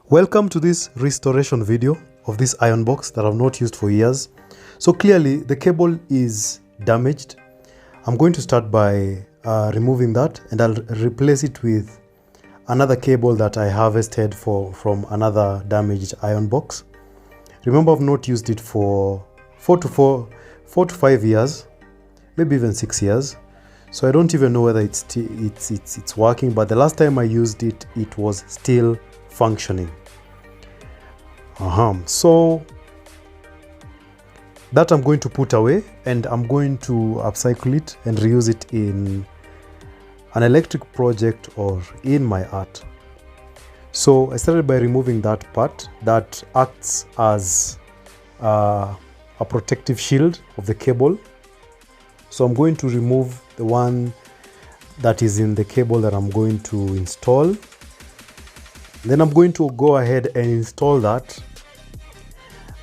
Welcome to this restoration video of this iron box that I've not used for years. So clearly the cable is damaged. I'm going to start by removing that, and I'll replace it with another cable that I harvested from another damaged iron box. Remember, I've not used it for 4 to 5 years, maybe even 6 years. So I don't even know whether it's working, but the last time I used it, it was still functioning. So that I'm going to put away, and I'm going to upcycle it and reuse it in an electric project or in my art. So I started by removing that part that acts as a protective shield of the cable. So I'm going to remove the one that is in the cable that I'm going to install. Then I'm going to go ahead and install that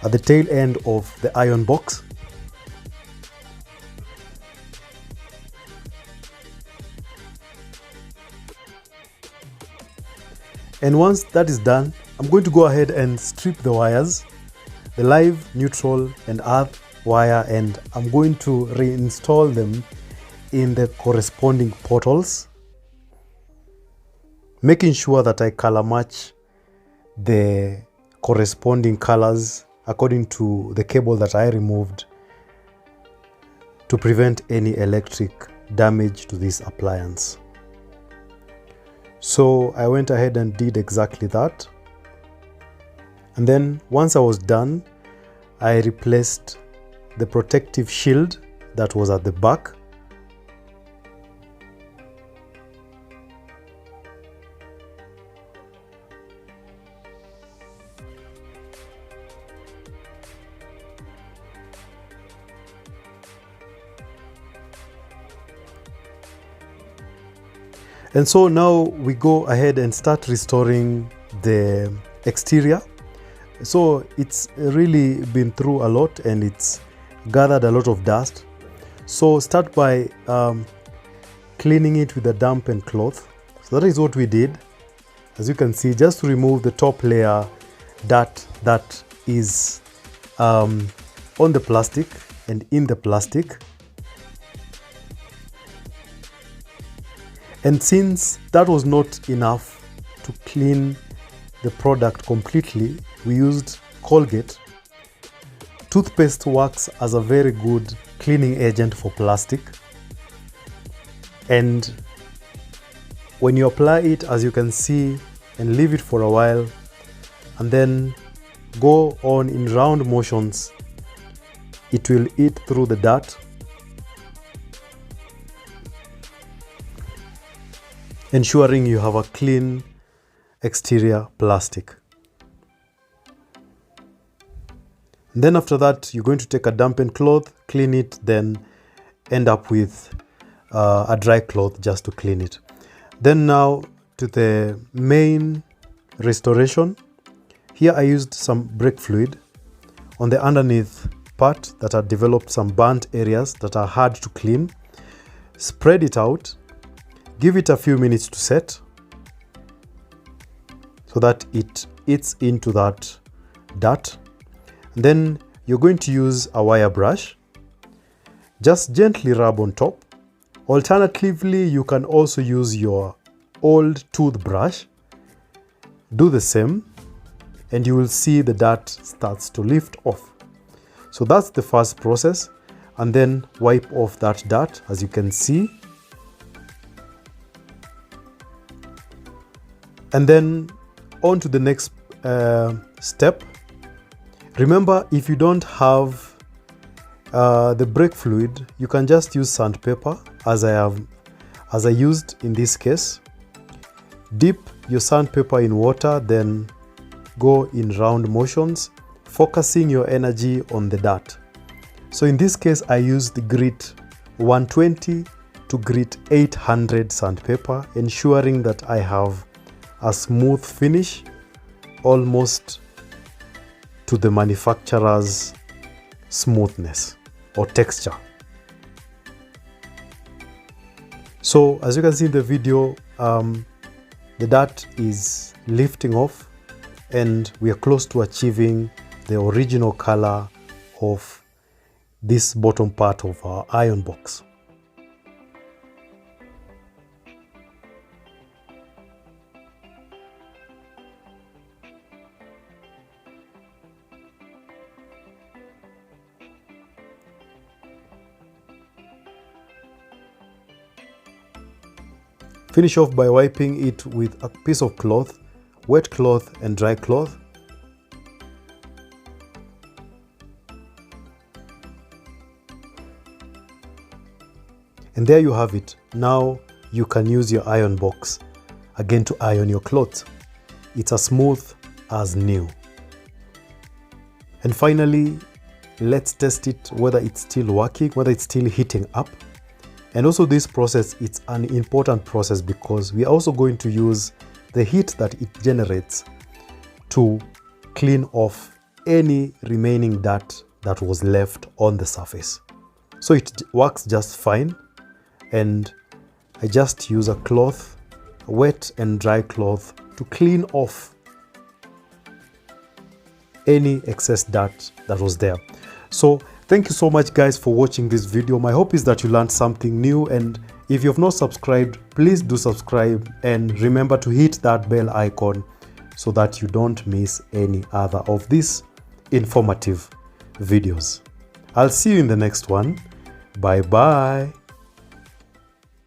at the tail end of the iron box. And once that is done, I'm going to go ahead and strip the wires, the live, neutral, and earth wire, and I'm going to reinstall them in the corresponding portals, making sure that I color match the corresponding colors according to the cable that I removed to prevent any electric damage to this appliance. So I went ahead and did exactly that. And then once I was done, I replaced the protective shield that was at the back. And so now we go ahead and start restoring the exterior. So it's really been through a lot and it's gathered a lot of dust. So start by cleaning it with a dampened cloth. So that is what we did. As you can see, just to remove the top layer that is on the plastic and in the plastic. And since that was not enough to clean the product completely, we used Colgate. Toothpaste works as a very good cleaning agent for plastic. And when you apply it, as you can see, and leave it for a while, and then go on in round motions, it will eat through the dirt, ensuring you have a clean exterior plastic. And then after that, you're going to take a dampened cloth, clean it, then end up with a dry cloth just to clean it. Then now to the main restoration. Here I used some brake fluid on the underneath part that had developed some burnt areas that are hard to clean. Spread it out. Give it a few minutes to set so that it eats into that dirt. And then you're going to use a wire brush. Just gently rub on top. Alternatively, you can also use your old toothbrush. Do the same and you will see the dirt starts to lift off. So that's the first process. And then wipe off that dirt, as you can see. And then on to the next step. Remember, if you don't have the brake fluid, you can just use sandpaper, as I used in this case. Dip your sandpaper in water, then go in round motions, focusing your energy on the dirt. So in this case, I used the grit 120 to grit 800 sandpaper, ensuring that I have a smooth finish, almost to the manufacturer's smoothness or texture. So as you can see in the video, the dirt is lifting off and we are close to achieving the original color of this bottom part of our iron box. Finish off by wiping it with a piece of cloth, wet cloth and dry cloth. And there you have it. Now you can use your iron box again to iron your clothes. It's as smooth as new. And finally, let's test it whether it's still working, whether it's still heating up. And also this process, it's an important process because we are also going to use the heat that it generates to clean off any remaining dirt that was left on the surface. So it works just fine. And I just use a cloth, a wet and dry cloth, to clean off any excess dirt that was there. So thank you so much guys for watching this video. My hope is that you learned something new, and if you have not subscribed, please do subscribe and remember to hit that bell icon so that you don't miss any other of these informative videos. I'll see you in the next one. Bye bye.